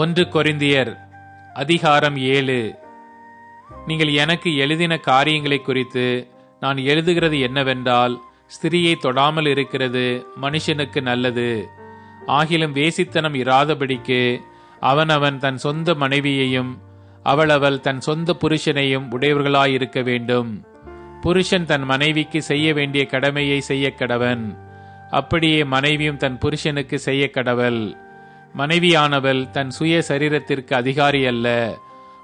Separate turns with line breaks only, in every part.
ஒன்று கொரிந்தியர் அதிகாரம் 7. நீங்கள் எனக்கு எழுதின காரியங்களை குறித்து நான் எழுதுகிறது என்னவென்றால், ஸ்திரியை தொடாமல் இருக்கிறது மனுஷனுக்கு நல்லது. ஆகிலும் வேசித்தனம் இராதபடிக்கு அவனவன் தன் சொந்த மனைவியையும் அவளவள் தன் சொந்த புருஷனையும் உடையவர்களாயிருக்க வேண்டும். புருஷன் தன் மனைவிக்கு செய்ய வேண்டிய கடமையை செய்ய கடவன். அப்படியே மனைவியும் தன் புருஷனுக்கு செய்ய கடவள். மனைவியானவள் தன் சுய சரீரத்திற்கு அதிகாரி அல்ல,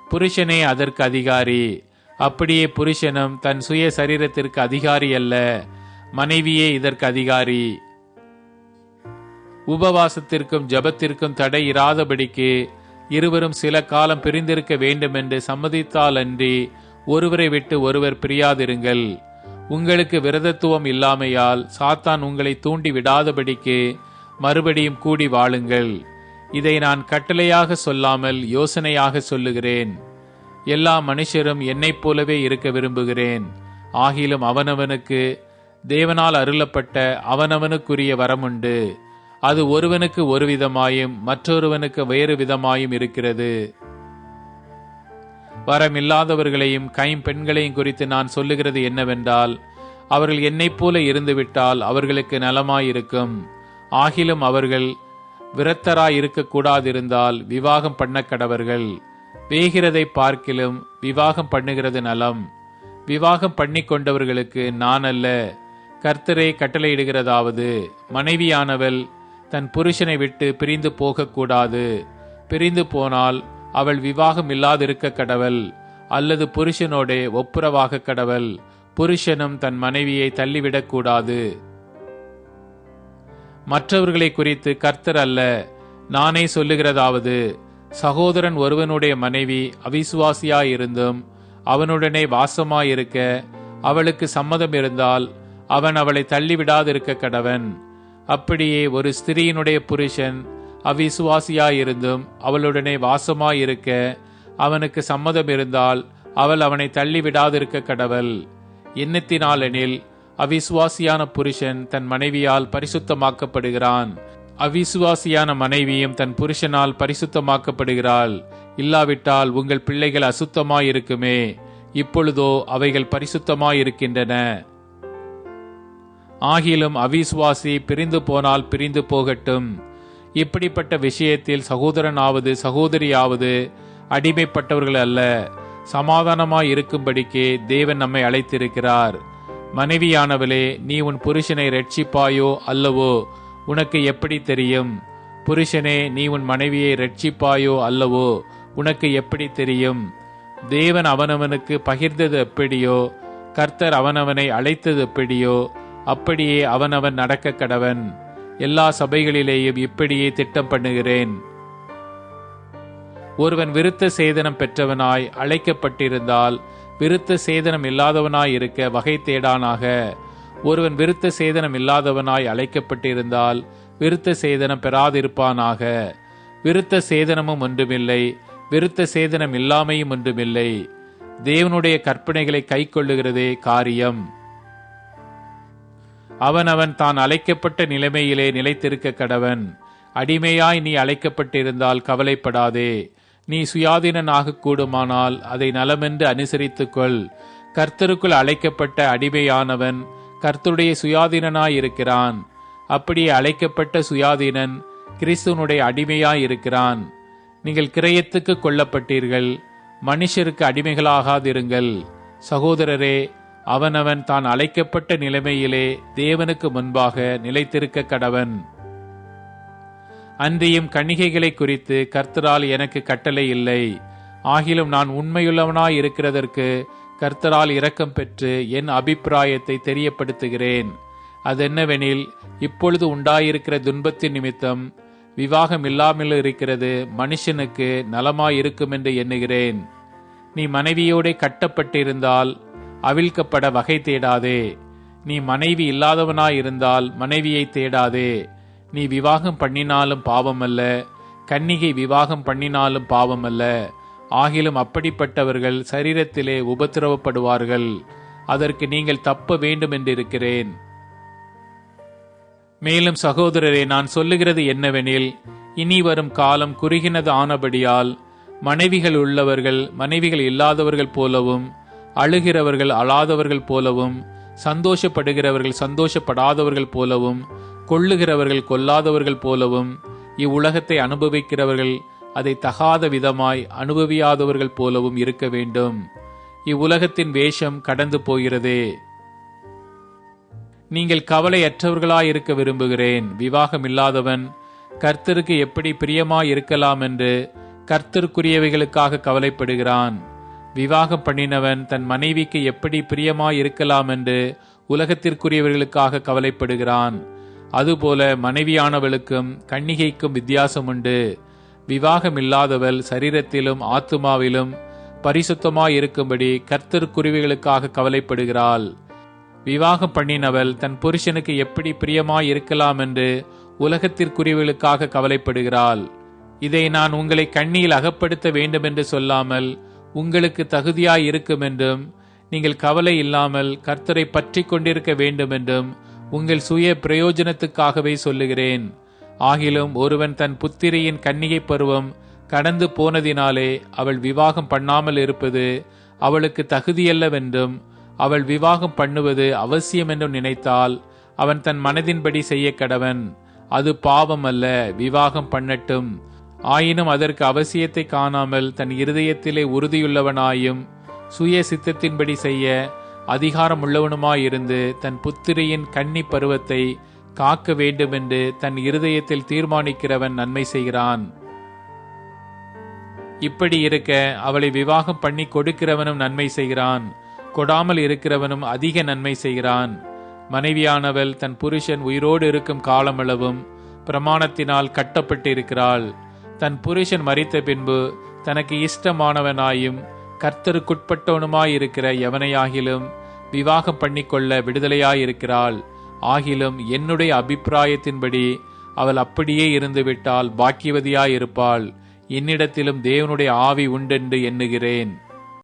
புருஷனே அதற்கு அதிகாரி. அப்படியே புருஷனும் தன் சுய சரீரத்திற்கு அதிகாரி அல்ல, மனைவியே இதற்கு அதிகாரி. உபவாசத்திற்கும் ஜபத்திற்கும் தடை இராதபடிக்கு இருவரும் சில காலம் பிரிந்திருக்க வேண்டும் என்று சம்மதித்தாலன்றி ஒருவரை விட்டு ஒருவர் பிரியாதிருங்கள். உங்களுக்கு விரதத்துவம் இல்லாமையால் சாத்தான் உங்களை தூண்டி விடாதபடிக்கு மறுபடியும் கூடி வாழுங்கள். இதை நான் கட்டளையாக சொல்லாமல் யோசனையாக சொல்லுகிறேன். எல்லா மனுஷரும் என்னைப் போலவே இருக்க விரும்புகிறேன். ஆகிலும் அவனவனுக்கு தேவனால் அருளப்பட்ட அவனவனுக்குரிய வரமுண்டு. அது ஒருவனுக்கு ஒரு விதமாயும் மற்றொருவனுக்கு வேறு விதமாயும் இருக்கிறது. வரமில்லாதவர்களையும் கைம்பெண்களையும் குறித்து நான் சொல்லுகிறது என்னவென்றால், அவர்கள் என்னைப் போல இருந்துவிட்டால் அவர்களுக்கு நலமாயிருக்கும். ஆகிலும் அவர்கள் விரத்தராய் இருக்கக்கூடாதிருந்தால் விவாகம் பண்ண கடவர்கள். வேகிறதை பார்க்கிலும் விவாகம் பண்ணுகிறது நலம். விவாகம் பண்ணி கொண்டவர்களுக்கு நான் அல்ல, கர்த்தரே கட்டளையிடுகிறதாவது, மனைவியானவள் தன் புருஷனை விட்டு பிரிந்து போகக்கூடாது. பிரிந்து போனால் அவள் விவாகம் இல்லாதிருக்க கடவள், அல்லது புருஷனோடே ஒப்புரவாக கடவள். புருஷனும் தன் மனைவியை தள்ளிவிடக்கூடாது. மற்றவர்களை குறித்து கர்த்தர் அல்ல, நானே சொல்லுகிறதாவது, சகோதரன் ஒருவனுடைய மனைவி அவிசுவாசியாயிருந்தும் அவனுடனே வாசமாயிருக்க அவளுக்கு சம்மதம் இருந்தால் அவன் அவளை தள்ளிவிடாதிருக்க கடவன். அப்படியே ஒரு ஸ்திரீயினுடைய புருஷன் அவிசுவாசியாயிருந்தும் அவளுடனே வாசமாயிருக்க அவனுக்கு சம்மதம் இருந்தால் அவள் அவனை தள்ளிவிடாதிருக்க கடவள். எண்ணத்தினாலெனில் அவிசுவாசியான புருஷன் தன் மனைவியால் பரிசுத்தமாக்கப்படுகிறான், அவிசுவாசியான மனைவியும் தன் புருஷனால் பரிசுத்தமாக்கப்படுகிறாள். இல்லாவிட்டால் உங்கள் பிள்ளைகள் அசுத்தமாயிருக்குமே, இப்பொழுதோ அவைகள் பரிசுத்தமாயிருக்கின்றன. ஆகிலும் அவிசுவாசி பிரிந்து போனால் பிரிந்து போகட்டும். இப்படிப்பட்ட விஷயத்தில் சகோதரனாவது சகோதரியாவது அடிமைப்பட்டவர்கள் அல்ல, சமாதானமாய் இருக்கும்படிக்கு தேவன் நம்மை அழைத்திருக்கிறார். மனைவியானவளே, நீ உன் புருஷனை ரட்சிப்பாயோ அல்லவோ உனக்கு எப்படி தெரியும்? புருஷனே, நீ உன் மனைவியை ரட்சிப்பாயோ அல்லவோ உனக்கு எப்படி தெரியும்? தேவன் அவனவனுக்கு பகிர்ந்தது எப்படியோ, கர்த்தர் அவனவனை அழைத்தது எப்படியோ, அப்படியே அவனவன் நடக்க கடவன். எல்லா சபைகளிலேயும் இப்படியே திட்டம் பண்ணுகிறேன். ஒருவன் விருத்த சேதனம் பெற்றவனாய் அழைக்கப்பட்டிருந்தால் விருத்த சேதனம் இல்லாதவனாய் இருக்க வகை தேடானாக. ஒருவன் விருத்த சேதனம் இல்லாதவனாய் அழைக்கப்பட்டிருந்தால் விருத்த சேதனம் பெறாதிருப்பானாக. விருத்த சேதனமும் ஒன்றுமில்லை, விருத்த சேதனம் இல்லாமையும் ஒன்றுமில்லை. தேவனுடைய கற்பனைகளை கை கொள்ளுகிறதே காரியம். அவனவன் தான் அழைக்கப்பட்ட நிலைமையிலே நிலைத்திருக்க கடவன். அடிமையாய் நீ அழைக்கப்பட்டிருந்தால் கவலைப்படாதே. நீ சுயாதீனனாக கூடுமானால் அதை நலமென்று அனுசரித்துக்கொள். கர்த்தருக்குள் அழைக்கப்பட்ட அடிமையானவன் கர்த்தருடைய சுயாதீனனாயிருக்கிறான். அப்படியே அழைக்கப்பட்ட சுயாதீனன் கிறிஸ்துவனுடைய அடிமையாயிருக்கிறான். நீங்கள் கிரயத்துக்கு கொல்லப்பட்டீர்கள், மனுஷருக்கு அடிமைகளாகாதிருங்கள். சகோதரரே, அவனவன் தான் அழைக்கப்பட்ட நிலைமையிலே தேவனுக்கு முன்பாக நிலைத்திருக்க கடவன். அன்றியும் கன்னிகைகளை குறித்து கர்த்தரால் எனக்கு கட்டளை இல்லை. ஆகிலும் நான் உண்மையுள்ளவனாய் இருக்கிறதற்கு கர்த்தரால் இரக்கம் பெற்று என் அபிப்பிராயத்தை தெரியப்படுத்துகிறேன். அதென்னவெனில், இப்பொழுது உண்டாயிருக்கிற துன்பத்தின் நிமித்தம் விவாகம் இல்லாமல் இருக்கிறது மனுஷனுக்கு நலமாயிருக்கும் என்று எண்ணுகிறேன். நீ மனைவியோட கட்டப்பட்டிருந்தால் அவிழ்க்கப்பட வகை தேடாதே. நீ மனைவி இல்லாதவனாயிருந்தால் மனைவியை தேடாதே. நீ விவாகம் பண்ணினாலும் பாவமல்ல, கன்னிகை விவாகம் பண்ணினாலும் பாவமல்ல. ஆகிலும் அப்படிப்பட்டவர்கள் சரீரத்திலே உபத்திரவப்படுவார்கள். அதற்கு நீங்கள் தப்ப வேண்டும் என்றிருக்கிறேன். மேலும் சகோதரரே, நான் சொல்லுகிறது என்னவெனில், இனி வரும் காலம் குறுகினது ஆனபடியால் மனைவிகள் உள்ளவர்கள் மனைவிகள் இல்லாதவர்கள் போலவும், அழுகிறவர்கள் அழாதவர்கள் போலவும், சந்தோஷப்படுகிறவர்கள் சந்தோஷப்படாதவர்கள் போலவும், கொள்ளுகிறவர்கள் கொல்லாதவர்கள் போலவும், இவ்வுலகத்தை அனுபவிக்கிறவர்கள் அதை தகாத விதமாய் அனுபவியாதவர்கள் போலவும் இருக்க வேண்டும். இவ்வுலகத்தின் வேஷம் கடந்து போகிறதே. நீங்கள் கவலையற்றவர்களாயிருக்க விரும்புகிறேன். விவாகம் இல்லாதவன் கர்த்தருக்கு எப்படி பிரியமாய் இருக்கலாம் என்று கர்த்தருக்குரியவைகளுக்காக கவலைப்படுகிறான். விவாகம் பண்ணினவன் தன் மனைவிக்கு எப்படி பிரியமாய் இருக்கலாம் என்று உலகத்திற்குரியவர்களுக்காக கவலைப்படுகிறான். அதுபோல மனைவியானவளுக்கும் கன்னிகைக்கும் வித்தியாசம் உண்டு. விவாகம் இல்லாதவள் சரீரத்திலும் ஆத்துமாவிலும் பரிசுத்தமாயிருக்கும்படி கர்த்தருக்குரியவைகளுக்காக கவலைப்படுகிறாள். விவாகம் பண்ணினவள் தன் புருஷனுக்கு எப்படி பிரியமாய் இருக்கலாம் என்று உலகத்திற்குரியவர்களுக்காக கவலைப்படுகிறாள். இதை நான் உங்களை கண்ணியில் அகப்படுத்த வேண்டும் என்று சொல்லாமல் உங்களுக்கு தகுதியாய் இருக்கும் என்றும், நீங்கள் கவலை இல்லாமல் கர்த்தரை பற்றி கொண்டிருக்க வேண்டும் என்றும் உங்கள் சுய பிரயோஜனத்துக்காகவே சொல்லுகிறேன். ஆகிலும் ஒருவன் தன் புத்திரியின் கன்னிகை பருவம் கடந்து போனதினாலே அவள் விவாகம் பண்ணாமல் இருப்பது அவளுக்கு தகுதியல்லவென்றும், அவள் விவாகம் பண்ணுவது அவசியம் என்றும் நினைத்தால் அவன் தன் மனதின்படி செய்ய கடவன். அது பாவம் அல்ல, விவாகம் பண்ணட்டும். ஆயினும் அதற்கு அவசியத்தை காணாமல் தன் இருதயத்திலே உறுதியுள்ளவனாயும் சுய சித்தத்தின்படி செய்ய அதிகாரம் உள்ளவனுமாயிருந்து தன் புத்திரியின் கன்னி பருவத்தை காக்க வேண்டுமென்று தன் இருதயத்தில் தீர்மானிக்கிறவன் நன்மை செய்கிறான். இப்படி இருக்க அவளை விவாகம் பண்ணி கொடுக்கிறவனும் நன்மை செய்கிறான், கொடாமல் இருக்கிறவனும் அதிக நன்மை செய்கிறான். மனைவியானவள் தன் புருஷன் உயிரோடு இருக்கும் காலமளவும் பிரமாணத்தினால் கட்டப்பட்டிருக்கிறாள். தன் புருஷன் மரித்த பின்பு தனக்கு இஷ்டமானவனாயும் கர்த்தருக்குட்பட்டவனுமாயிருக்கிற எவனையாகிலும் விவாகம் பண்ணிக்கொள்ள விடுதலையாயிருக்கிறாள். ஆகிலும் என்னுடைய அபிப்பிராயத்தின்படி அவள் அப்படியே இருந்துவிட்டால் பாக்கியவதியாயிருப்பாள். என்னிடத்திலும் தேவனுடைய ஆவி உண்டென்று எண்ணுகிறேன்.